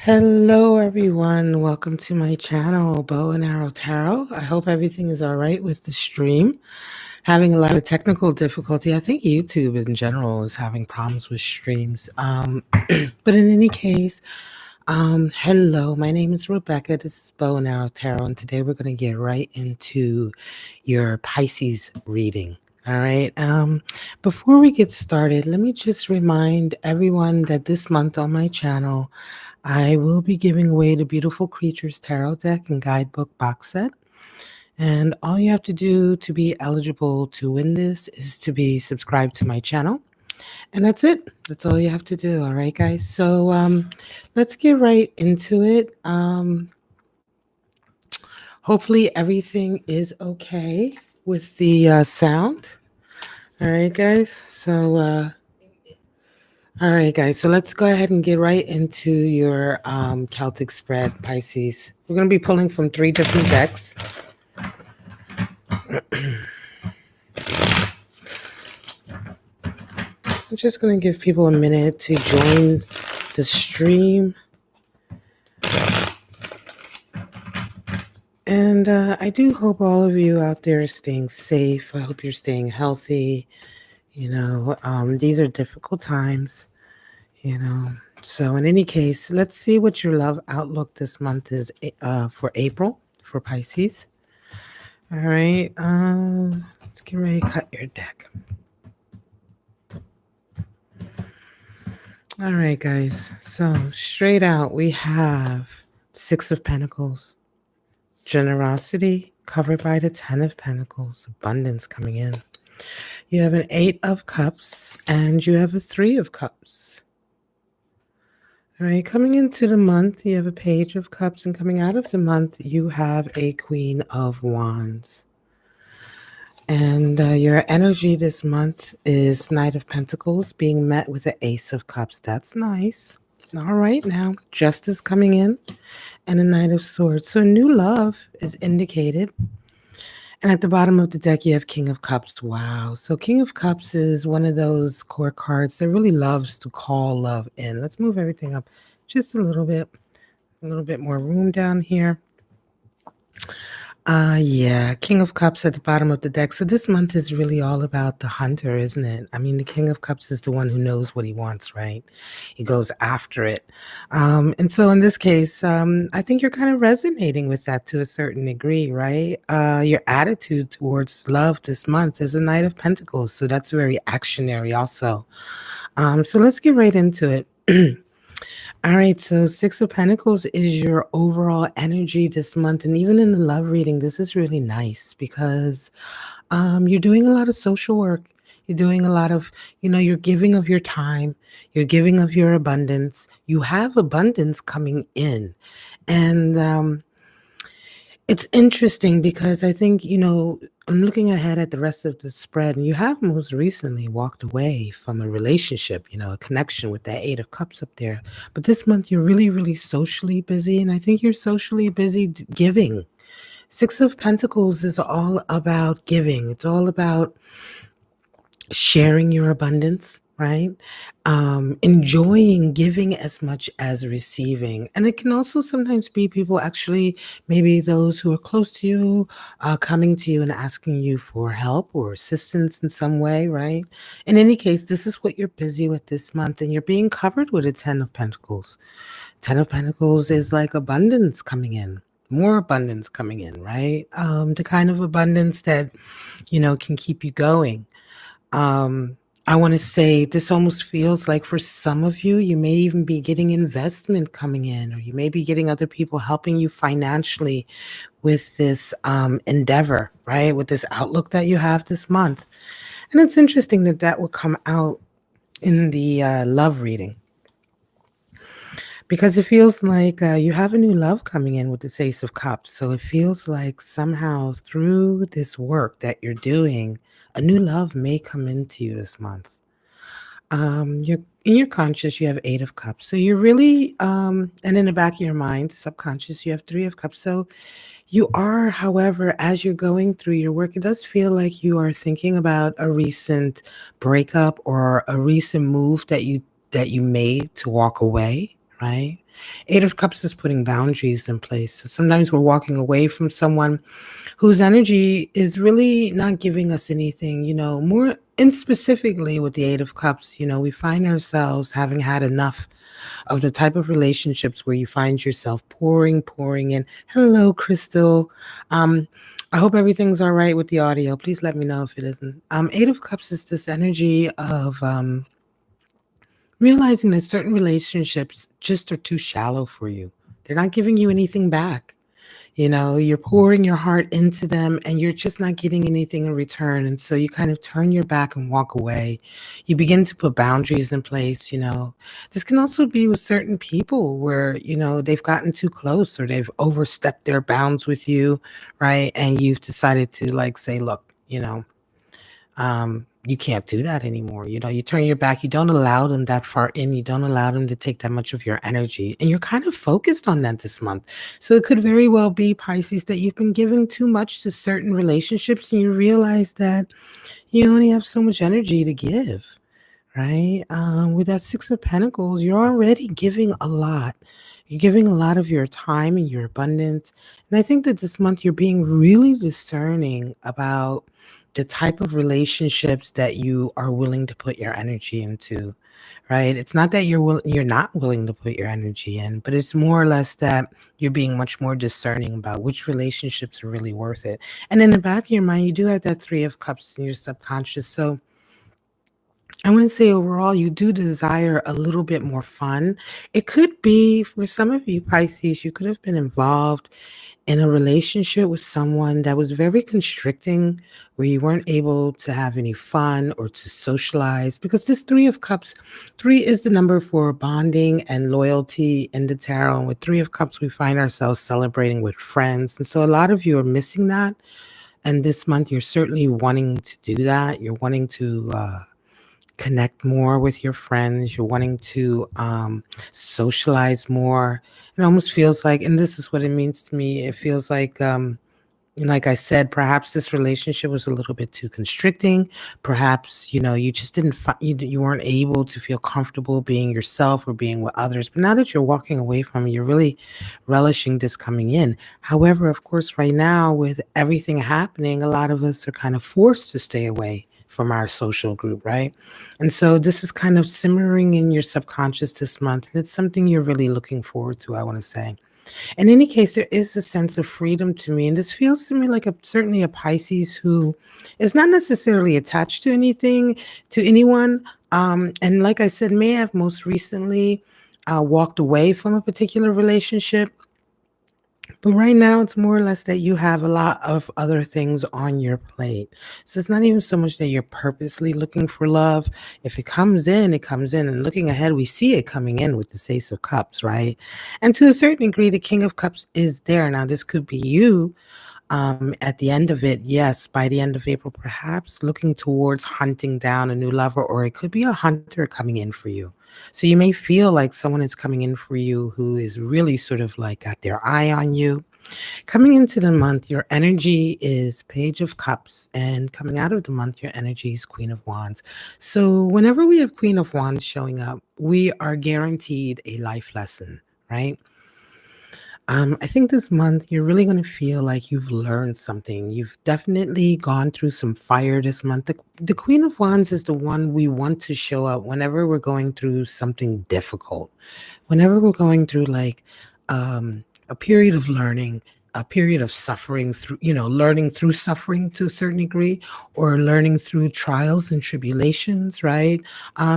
Hello, everyone. Welcome to my channel, Bow and Arrow Tarot. I hope everything is all right with the stream. Having a lot of technical difficulty. I think YouTube in general is having problems with streams. But in any case, hello, my name is Rebecca. This is Bow and Arrow Tarot, and today we're going to get right into your Pisces reading. All right. Before we get started, let me just remind everyone that this month on my channel, I will be giving away the Beautiful Creatures Tarot deck and guidebook box set. And all you have to do to be eligible to win this is to be subscribed to my channel. And that's it. That's all you have to do. All right, guys. So let's get right into it. Hopefully everything is okay with the sound. All right, guys. So let's go ahead and get right into your Celtic spread, Pisces. We're going to be pulling from 3 different decks. I'm just going to give people a minute to join the stream. And I do hope all of you out there are staying safe. I hope you're staying healthy. These are difficult times, So in any case, let's see what your love outlook this month is for April for Pisces. All right. Let's get ready to cut your deck. All right, guys. So straight out, we have 6 of Pentacles. Generosity covered by the 10 of Pentacles. Abundance coming in. You have an 8 of Cups and you have a 3 of Cups. All right, coming into the month, you have a Page of Cups, and coming out of the month, you have a Queen of Wands. And your energy this month is Knight of Pentacles being met with the Ace of Cups. That's nice. All right, now, Justice coming in and a Knight of Swords. So new love is indicated. And at the bottom of the deck, you have King of Cups. Wow. So King of Cups is one of those core cards that really loves to call love in. Let's move everything up just a little bit more room down here. Yeah, King of Cups at the bottom of the deck. So this month is really all about the hunter, isn't it? I mean, the King of Cups is the one who knows what he wants, right? He goes after it. And so in this case, I think you're kind of resonating with that to a certain degree, right? Your attitude towards love this month is a Knight of Pentacles. So that's very actionary also. So let's get right into it. All right, so 6 of Pentacles is your overall energy this month. And even in the love reading, this is really nice because you're doing a lot of social work. You're doing a lot of, you're giving of your time. You're giving of your abundance. You have abundance coming in. And it's interesting because I think, I'm looking ahead at the rest of the spread, and you have most recently walked away from a relationship, a connection with that 8 of Cups up there. But this month, you're really, really socially busy, and I think you're socially busy giving. 6 of Pentacles is all about giving. It's all about sharing your abundance, right? Enjoying giving as much as receiving. And it can also sometimes be people actually, maybe those who are close to you, coming to you and asking you for help or assistance in some way, right? In any case, this is what you're busy with this month, and you're being covered with a 10 of Pentacles. 10 of Pentacles is like abundance coming in. More abundance coming in, right? The kind of abundance that, can keep you going. I want to say this almost feels like for some of you, you may even be getting investment coming in, or you may be getting other people helping you financially with this endeavor, right? With this outlook that you have this month. And it's interesting that that will come out in the love reading, because it feels like you have a new love coming in with this Ace of Cups. So it feels like somehow through this work that you're doing, a new love may come into you this month. You're in your conscious, you have 8 of Cups. So you're really, and in the back of your mind, subconscious, you have 3 of Cups. So you are, however, as you're going through your work, it does feel like you are thinking about a recent breakup or a recent move that you made to walk away, right? Eight of Cups is putting boundaries in place. So sometimes we're walking away from someone whose energy is really not giving us anything, more and specifically with the Eight of Cups, we find ourselves having had enough of the type of relationships where you find yourself pouring in. Hello, Crystal. Um, I hope everything's all right with the audio. Please let me know if it isn't. Eight of Cups is this energy of realizing that certain relationships just are too shallow for you. They're not giving you anything back. You're pouring your heart into them and you're just not getting anything in return. And so you kind of turn your back and walk away. You begin to put boundaries in place. This can also be with certain people where, they've gotten too close or they've overstepped their bounds with you, right? And you've decided to like say, look, you can't do that anymore. You turn your back, you don't allow them that far in, you don't allow them to take that much of your energy. And you're kind of focused on that this month. So it could very well be, Pisces, that you've been giving too much to certain relationships and you realize that you only have so much energy to give, right? With that Six of Pentacles, you're already giving a lot. You're giving a lot of your time and your abundance. And I think that this month you're being really discerning about the type of relationships that you are willing to put your energy into, right? It's not that you're not willing to put your energy in, but it's more or less that you're being much more discerning about which relationships are really worth it. And in the back of your mind, you do have that Three of Cups in your subconscious. So I want to say overall, you do desire a little bit more fun. It could be for some of you, Pisces, you could have been involved in a relationship with someone that was very constricting, where you weren't able to have any fun or to socialize. Because this Three of Cups, three is the number for bonding and loyalty in the tarot. And with Three of Cups, we find ourselves celebrating with friends. And so a lot of you are missing that. And this month, you're certainly wanting to do that. You're wanting to connect more with your friends. You're wanting to socialize more. It almost feels like, and this is what it means to me, it feels like I said, perhaps this relationship was a little bit too constricting. Perhaps, you just didn't, you weren't able to feel comfortable being yourself or being with others. But now that you're walking away from it, you're really relishing this coming in. However, of course, right now with everything happening, a lot of us are kind of forced to stay away from our social group, right? And so this is kind of simmering in your subconscious this month. And it's something you're really looking forward to, I want to say. In any case, there is a sense of freedom to me, and this feels to me like certainly a Pisces who is not necessarily attached to anything, to anyone, and like I said, may have most recently walked away from a particular relationship. But right now, it's more or less that you have a lot of other things on your plate. So it's not even so much that you're purposely looking for love. If it comes in, it comes in. And looking ahead, we see it coming in with the Ace of Cups, right? And to a certain degree, the King of Cups is there. Now, this could be you at the end of it, yes, by the end of April, perhaps looking towards hunting down a new lover, or it could be a hunter coming in for you. So you may feel like someone is coming in for you who is really sort of like got their eye on you. Coming into the month, your energy is Page of Cups, and coming out of the month, your energy is Queen of Wands. So whenever we have Queen of Wands showing up, we are guaranteed a life lesson, right? I think this month you're really going to feel like you've learned something. You've definitely gone through some fire this month. The Queen of Wands is the one we want to show up whenever we're going through something difficult, whenever we're going through like a period of learning, a period of suffering through, learning through suffering to a certain degree, or learning through trials and tribulations, right?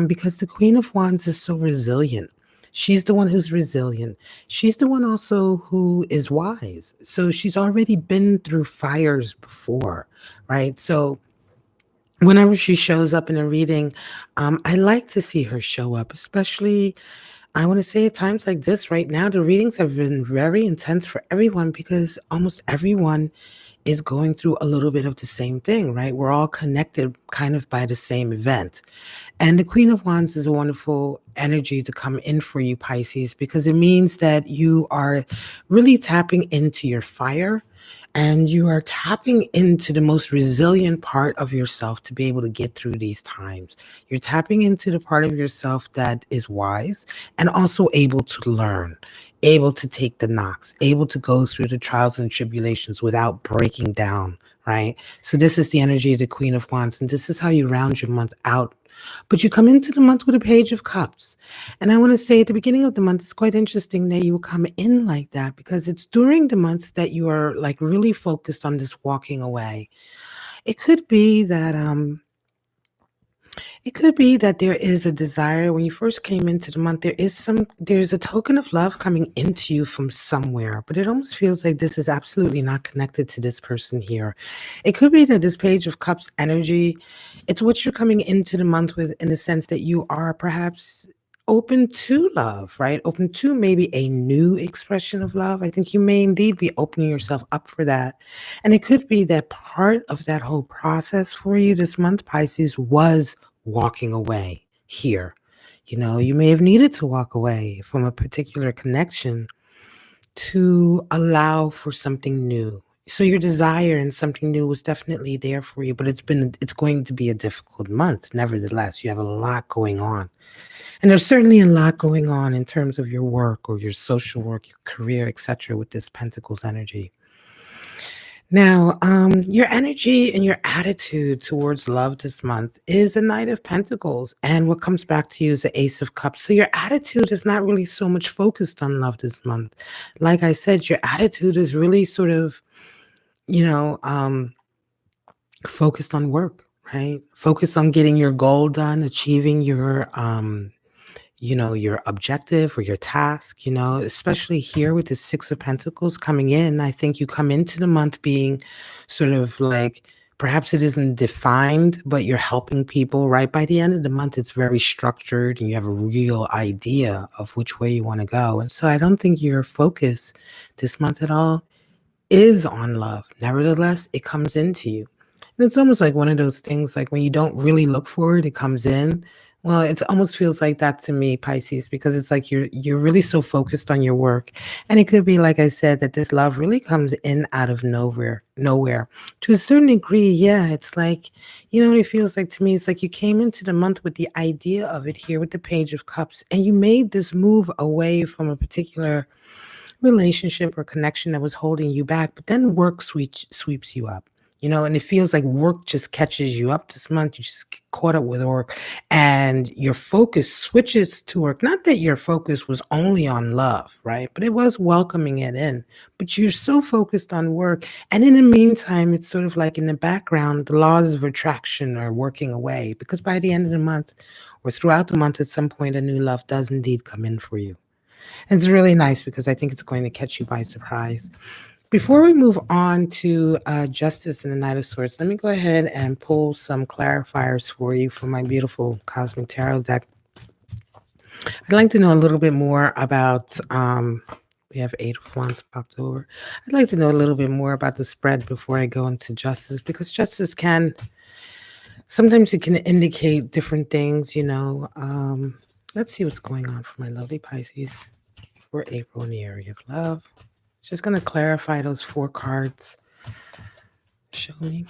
Because the Queen of Wands is so resilient. She's the one who's resilient. She's the one also who is wise. So she's already been through fires before, right? So whenever she shows up in a reading, I like to see her show up, especially I want to say at times like this right now, the readings have been very intense for everyone because almost everyone is going through a little bit of the same thing, right? We're all connected kind of by the same event. And the Queen of Wands is a wonderful energy to come in for you, Pisces, because it means that you are really tapping into your fire. and you are tapping into the most resilient part of yourself to be able to get through these times. You're tapping into the part of yourself that is wise and also able to learn, able to take the knocks, able to go through the trials and tribulations without breaking down, right? So, this is the energy of the Queen of Wands, and this is how you round your month out. But you come into the month with a Page of Cups. And I want to say at the beginning of the month, it's quite interesting that you will come in like that because it's during the month that you are like really focused on this walking away. It could be that there is a desire when you first came into the month. There's a token of love coming into you from somewhere, but it almost feels like this is absolutely not connected to this person here. It could be that this Page of Cups energy, it's what you're coming into the month with in the sense that you are perhaps open to love, right? Open to maybe a new expression of love. I think you may indeed be opening yourself up for that. And it could be that part of that whole process for you this month, Pisces, was walking away here. You may have needed to walk away from a particular connection to allow for something new. So your desire in something new was definitely there for you, but it's going to be a difficult month. Nevertheless, you have a lot going on. And there's certainly a lot going on in terms of your work or your social work, your career, etc. with this Pentacles energy. Now, your energy and your attitude towards love this month is a Knight of Pentacles, and what comes back to you is the Ace of Cups. So your attitude is not really so much focused on love this month. Like I said, your attitude is really sort of, you know, focused on work, right? Focused on getting your goal done, achieving your objective or your task, especially here with the Six of Pentacles coming in. I think you come into the month being sort of like, perhaps it isn't defined, but you're helping people, right? By the end of the month, it's very structured and you have a real idea of which way you want to go. And so I don't think your focus this month at all is on love. Nevertheless, it comes into you. And it's almost like one of those things, like when you don't really look for it, it comes in. Well, it almost feels like that to me, Pisces, because it's like you're really so focused on your work. And it could be, like I said, that this love really comes in out of nowhere. To a certain degree, yeah, it's like, what it feels like to me. It's like you came into the month with the idea of it here with the Page of Cups, and you made this move away from a particular relationship or connection that was holding you back, but then work sweeps you up. And it feels like work just catches you up this month. You just get caught up with work and your focus switches to work. Not that your focus was only on love, right? But it was welcoming it in. But you're so focused on work. And in the meantime, it's sort of like in the background, the laws of attraction are working away because by the end of the month or throughout the month, at some point, a new love does indeed come in for you. And it's really nice because I think it's going to catch you by surprise. Before we move on to Justice and the Knight of Swords, let me go ahead and pull some clarifiers for you from my beautiful Cosmic Tarot deck. I'd like to know a little bit more about, we have 8 of Wands popped over. I'd like to know a little bit more about the spread before I go into Justice, because Justice sometimes it can indicate different things, Let's see what's going on for my lovely Pisces for April in the area of love. Just going to clarify those 4 cards. Show me.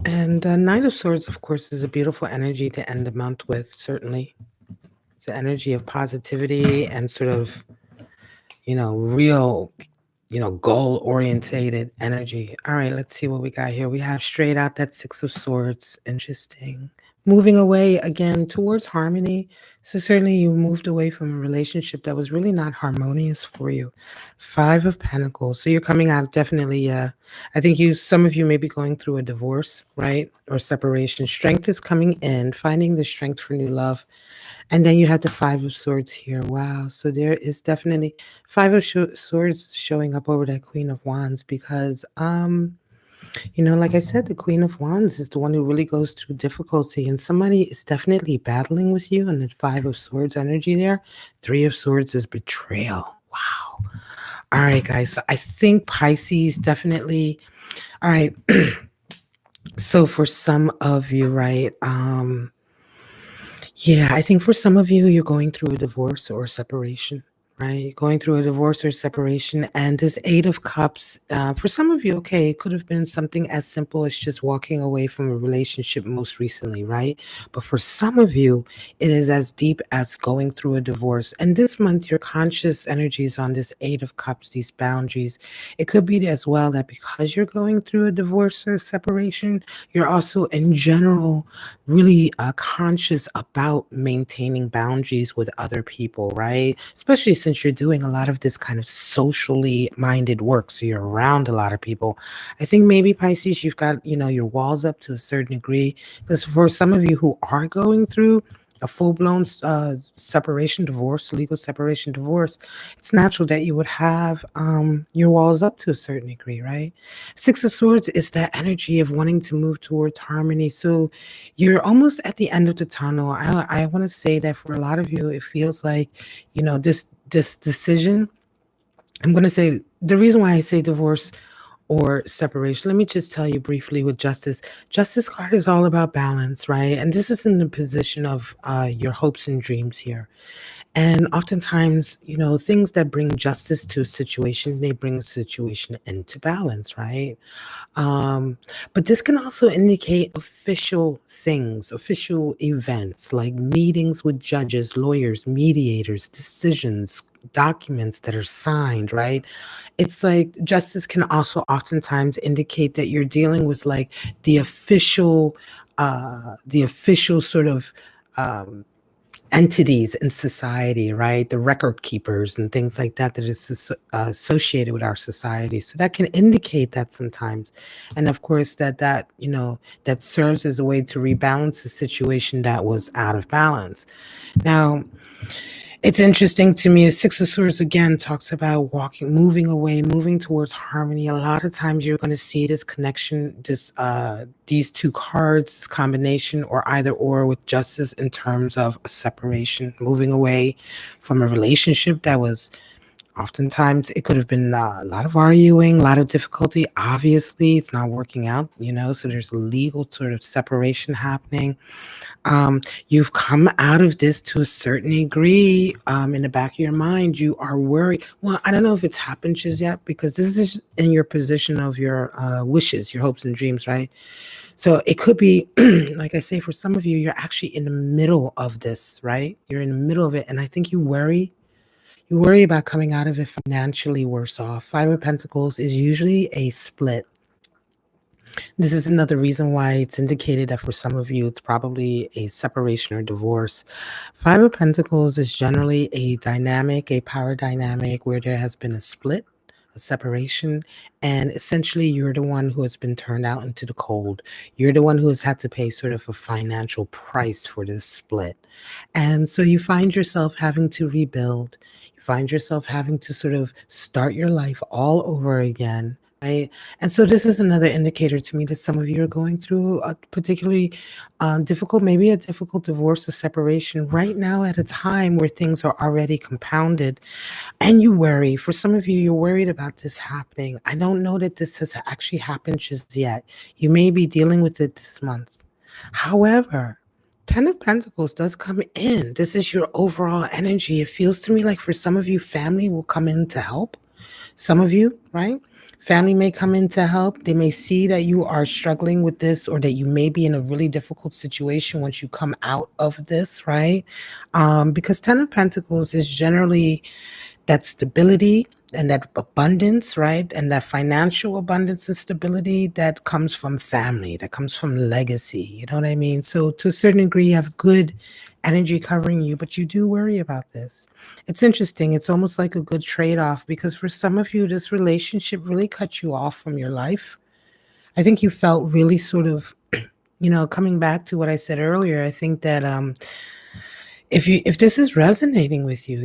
And the Knight of Swords, of course, is a beautiful energy to end the month with, certainly. It's an energy of positivity and sort of, real, goal-orientated energy. All right, let's see what we got here. We have straight out that 6 of Swords. Interesting. Moving away again towards harmony. So certainly you moved away from a relationship that was really not harmonious for you. 5 of Pentacles. So you're coming out definitely, I think some of you may be going through a divorce, right? Or separation. Strength is coming in, finding the strength for new love. And then you have the 5 of Swords here. Wow. So there is definitely 5 of Swords showing up over that Queen of Wands because, like I said, the Queen of Wands is the one who really goes through difficulty, and somebody is definitely battling with you. And the 5 of Swords energy there, 3 of Swords is betrayal. Wow. All right, guys. So I think Pisces definitely. All right. So for some of you, right? Yeah, I think for some of you, you're going through a divorce or a separation, right? Going through a divorce or separation. And this Eight of Cups, for some of you, okay, it could have been something as simple as just walking away from a relationship most recently, right? But for some of you, it is as deep as going through a divorce. And this month, your conscious energy is on this Eight of Cups, these boundaries. It could be as well that because you're going through a divorce or separation, you're also in general really conscious about maintaining boundaries with other people, right? Especially since you're doing a lot of this kind of socially minded work. So you're around a lot of people. I think maybe Pisces, you've got, your walls up to a certain degree. Because for some of you who are going through a full-blown separation, divorce, legal separation, divorce, it's natural that you would have your walls up to a certain degree, right? Six of Swords is that energy of wanting to move towards harmony. So you're almost at the end of the tunnel. I want to say that for a lot of you, it feels like, this decision. I'm going to say the reason why I say divorce or separation. Let me just tell you briefly with Justice. Justice card is all about balance, right? And this is in the position of your hopes and dreams here. And oftentimes, things that bring justice to a situation, they bring a situation into balance, right? Um, but this can also indicate official things, official events like meetings with judges, lawyers, mediators, decisions, documents that are signed, right? It's like justice can also oftentimes indicate that you're dealing with like the official, sort of um, entities in society, right? The record keepers and things like that that is associated with our society. So that can indicate that sometimes, and of course that serves as a way to rebalance a situation that was out of balance. Now, it's interesting to me. Six of Swords again talks about walking, moving away, moving towards harmony. A lot of times you're going to see this connection, these two cards, this combination, or either or with justice in terms of a separation, moving away from a relationship that was oftentimes it could have been a lot of arguing, a lot of difficulty. Obviously, it's not working out, so there's a legal sort of separation happening. You've come out of this to a certain degree. In the back of your mind, you are worried. Well, I don't know if it's happened just yet because this is in your position of your wishes, your hopes and dreams, right? So it could be, like I say, for some of you, you're actually in the middle of this, right? You're in the middle of it. And I think you worry. You worry about coming out of it financially worse off. Five of Pentacles is usually a split. This is another reason why it's indicated that for some of you, it's probably a separation or divorce. Five of Pentacles is generally a dynamic, a power dynamic where there has been a split, a separation, and essentially you're the one who has been turned out into the cold. You're the one who has had to pay sort of a financial price for this split. And so you find yourself having to rebuild. You find yourself having to sort of start your life all over again. Right. And so this is another indicator to me that some of you are going through a particularly difficult, maybe a difficult divorce or separation right now at a time where things are already compounded and you worry. For some of you, you're worried about this happening. I don't know that this has actually happened just yet. You may be dealing with it this month. However, Ten of Pentacles does come in. This is your overall energy. It feels to me like for some of you, family will come in to help. Some of you, right? Family may come in to help. They may see that you are struggling with this or that you may be in a really difficult situation once you come out of this, right? Because Ten of Pentacles is generally that stability and that abundance, right? And that financial abundance and stability that comes from family, that comes from legacy. You know what I mean? So to a certain degree, you have good energy covering you, but you do worry about this. It's interesting. It's almost like a good trade-off because for some of you, this relationship really cut you off from your life. I think you felt really sort of, coming back to what I said earlier, I think that if this is resonating with you,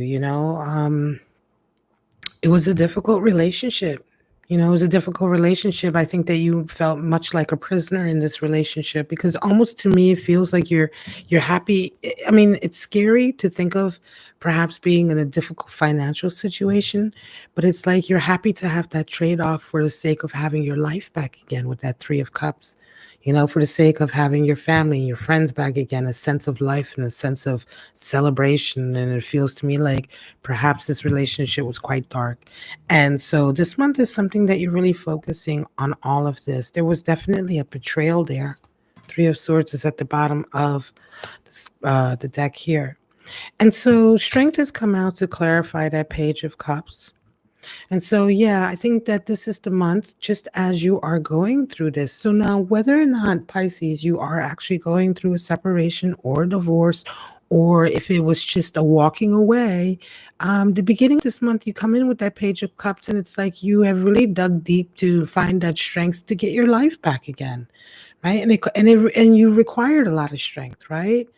it was a difficult relationship. It was a difficult relationship. I think that you felt much like a prisoner in this relationship because almost to me it feels like you're happy. I mean, it's scary to think of perhaps being in a difficult financial situation, but it's like you're happy to have that trade-off for the sake of having your life back again with that 3 of cups. For the sake of having your family, your friends back again, a sense of life and a sense of celebration. And it feels to me like perhaps this relationship was quite dark. And so this month is something that you're really focusing on all of this. There was definitely a betrayal there. 3 of Swords is at the bottom of the deck here. And so strength has come out to clarify that Page of Cups. And so, yeah, I think that this is the month just as you are going through this. So now, whether or not Pisces, you are actually going through a separation or a divorce, or if it was just a walking away, the beginning of this month, you come in with that Page of Cups, and it's like you have really dug deep to find that strength to get your life back again, right? And you required a lot of strength, right?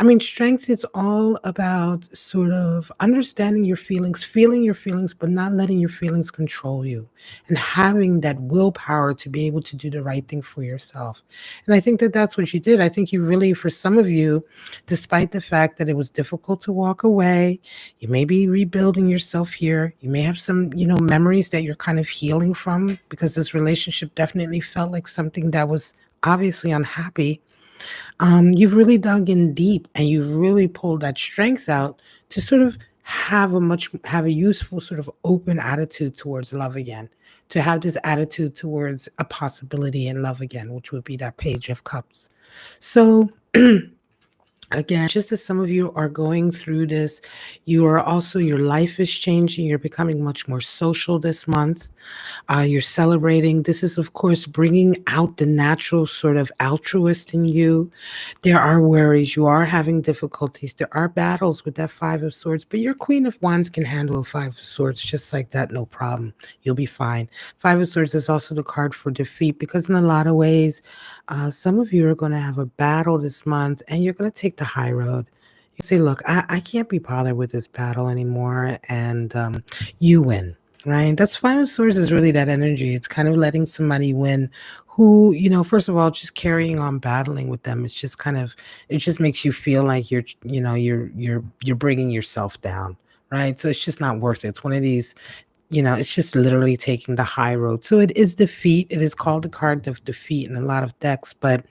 I mean, strength is all about sort of understanding your feelings, feeling your feelings, but not letting your feelings control you, and having that willpower to be able to do the right thing for yourself. And I think that that's what you did. I think you really, for some of you, despite the fact that it was difficult to walk away, you may be rebuilding yourself here. You may have some, memories that you're kind of healing from because this relationship definitely felt like something that was obviously unhappy. You've really dug in deep and you've really pulled that strength out to sort of have a youthful sort of open attitude towards love again, to have this attitude towards a possibility in love again, which would be that Page of Cups. So again, just as some of you are going through this, your life is changing. You're becoming much more social this month. You're celebrating. This is, of course, bringing out the natural sort of altruist in you. There are worries. You are having difficulties. There are battles with that 5 of Swords, but your Queen of Wands can handle a 5 of Swords just like that, no problem. You'll be fine. 5 of Swords is also the card for defeat because in a lot of ways, some of you are going to have a battle this month and you're going to take the high road. You say, look, I can't be bothered with this battle anymore, and you win. Right. That's 5 of Swords is really that energy. It's kind of letting somebody win who, first of all, just carrying on battling with them. It's just kind of, it just makes you feel like you're bringing yourself down. Right. So it's just not worth it. It's one of these, it's just literally taking the high road. So it is defeat. It is called the card of defeat in a lot of decks, but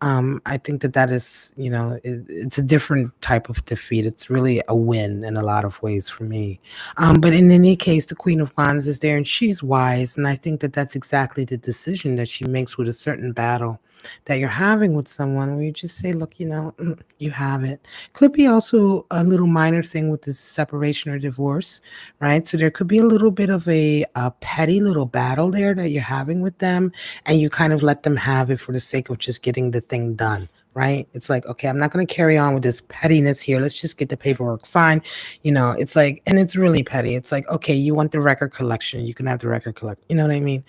I think that is, it's a different type of defeat. It's really a win in a lot of ways for me. But in any case, the Queen of Wands is there and she's wise. And I think that that's exactly the decision that she makes with a certain battle that you're having with someone where you just say, look, you have it. Could be also a little minor thing with this separation or divorce, right? So there could be a little bit of a petty little battle there that you're having with them, and you kind of let them have it for the sake of just getting the thing done, right? It's like, okay, I'm not going to carry on with this pettiness here. Let's just get the paperwork signed. It's like, and it's really petty. It's like, okay, you want the record collection, you can have the record collect. You know what I mean?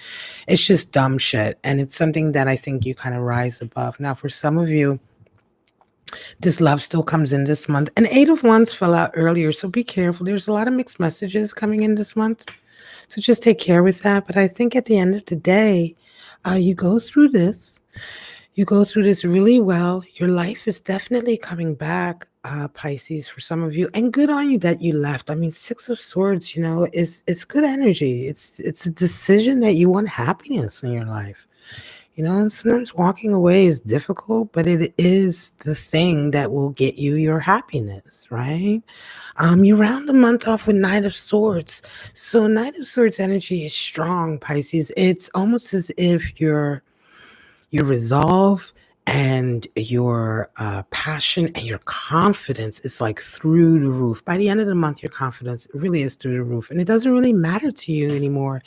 It's just dumb shit. And it's something that I think you kind of rise above. Now, for some of you, this love still comes in this month. And 8 of Wands fell out earlier, so be careful. There's a lot of mixed messages coming in this month. So just take care with that. But I think at the end of the day, you go through this. You go through this really well. Your life is definitely coming back, Pisces, for some of you. And good on you that you left. I mean, 6 of Swords, is good energy. It's a decision that you want happiness in your life. And sometimes walking away is difficult, but it is the thing that will get you your happiness, right? You round the month off with Knight of Swords. So Knight of Swords energy is strong, Pisces. It's almost as if your resolve and your passion and your confidence is like through the roof. By the end of the month, your confidence really is through the roof. And it doesn't really matter to you anymore.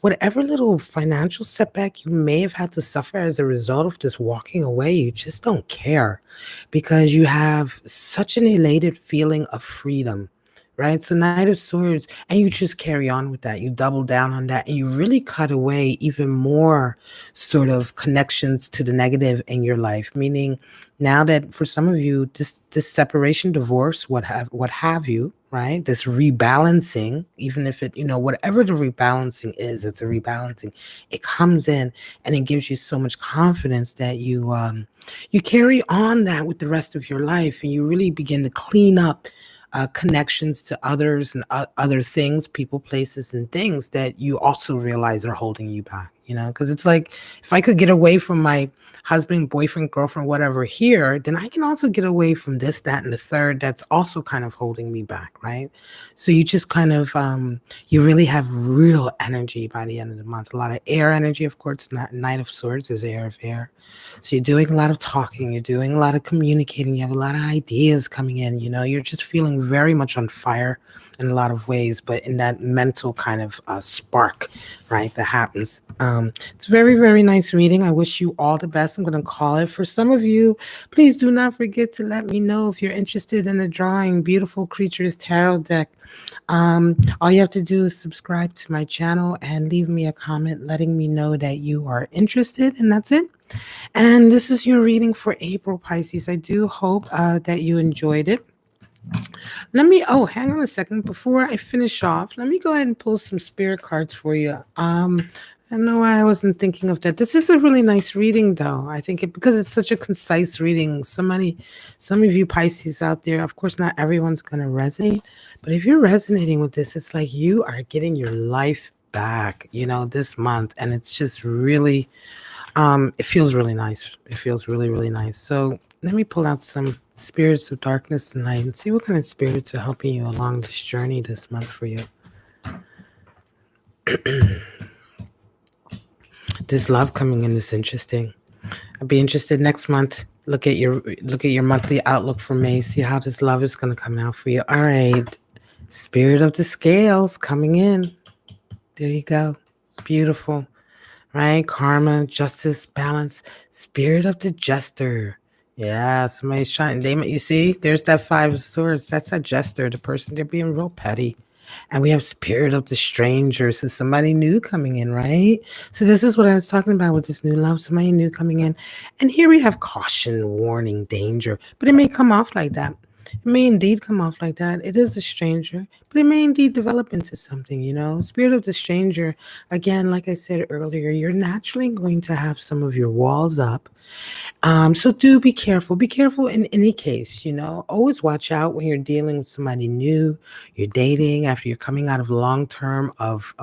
Whatever little financial setback you may have had to suffer as a result of this walking away, you just don't care because you have such an elated feeling of freedom. Right? So Knight of Swords, and you just carry on with that. You double down on that and you really cut away even more sort of connections to the negative in your life. Meaning now that for some of you, this separation, divorce, what have you, right? This rebalancing, even if it, whatever the rebalancing is, it's a rebalancing. It comes in and it gives you so much confidence that you carry on that with the rest of your life, and you really begin to clean up connections to others and other things, people, places, and things that you also realize are holding you back. Because it's like, if I could get away from my husband, boyfriend, girlfriend, whatever here, then I can also get away from this, that, and the third that's also kind of holding me back, right? So you just kind of, you really have real energy by the end of the month. A lot of air energy, of course. Knight of Swords is air of air. So you're doing a lot of talking, you're doing a lot of communicating, you have a lot of ideas coming in, you're just feeling very much on fire in a lot of ways, but in that mental kind of spark, right, that happens. It's very, very nice reading. I wish you all the best. I'm going to call it. For some of you, please do not forget to let me know if you're interested in the drawing Beautiful Creatures Tarot deck. All you have to do is subscribe to my channel and leave me a comment letting me know that you are interested, and that's it. And this is your reading for April, Pisces. I do hope that you enjoyed it. Hang on a second. Before I finish off, let me go ahead and pull some spirit cards for you. I don't know why I wasn't thinking of that. This is a really nice reading, though. I think because it's such a concise reading. Some of you Pisces out there, of course, not everyone's going to resonate. But if you're resonating with this, it's like you are getting your life back, this month. And it's just really, it feels really nice. It feels really, really nice. So let me pull out some spirits of darkness tonight and see what kind of spirits are helping you along this journey this month for you. This love coming in is interesting. I'd be interested next month. Look at your monthly outlook for May. See how this love is going to come out for you. All right. Spirit of the Scales coming in. There you go. Beautiful. Right? Karma, justice, balance. Spirit of the Jester. Yeah, somebody's trying. You see, there's that Five of Swords. That's a jester. The person, they're being real petty. And we have Spirit of the Stranger. So somebody new coming in, right? So this is what I was talking about with this new love. Somebody new coming in. And here we have caution, warning, danger. But it may come off like that. It may indeed come off like that. It is a stranger, but it may indeed develop into something. Spirit of the Stranger, again, like I said earlier, you're naturally going to have some of your walls up. So do be careful. Be careful in any case, Always watch out when you're dealing with somebody new, you're dating, after you're coming out of long term of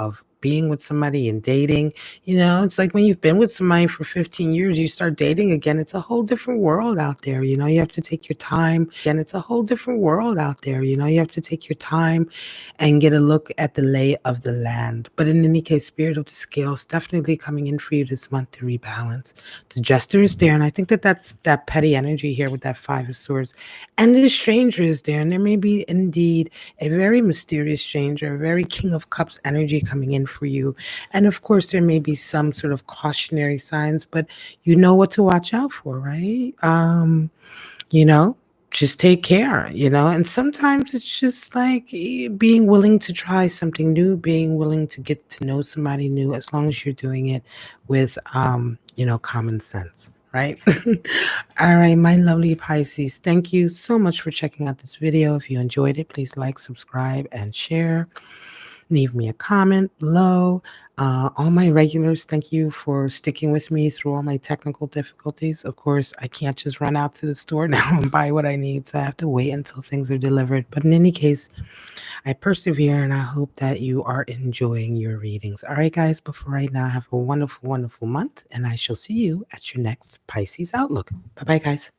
being with somebody and dating. It's like when you've been with somebody for 15 years, you start dating again. It's a whole different world out there. You have to take your time. Again, it's a whole different world out there. You have to take your time and get a look at the lay of the land. But in any case, Spirit of the Scales definitely coming in for you this month to rebalance. The Jester is there, and I think that's that petty energy here with that Five of Swords. And the Stranger is there, and there may be indeed a very mysterious stranger, a very King of Cups energy coming in for you. And of course, there may be some sort of cautionary signs, but you know what to watch out for, right? You know, just take care, and sometimes it's just like being willing to try something new, being willing to get to know somebody new, as long as you're doing it with, common sense, right? All right, my lovely Pisces, thank you so much for checking out this video. If you enjoyed it, please like, subscribe, and share. Leave me a comment below. All my regulars, thank you for sticking with me through all my technical difficulties. Of course, I can't just run out to the store now and buy what I need, so I have to wait until things are delivered. But in any case, I persevere, and I hope that you are enjoying your readings. All right, guys, but for right now, have a wonderful, wonderful month, and I shall see you at your next Pisces Outlook. Bye-bye, guys.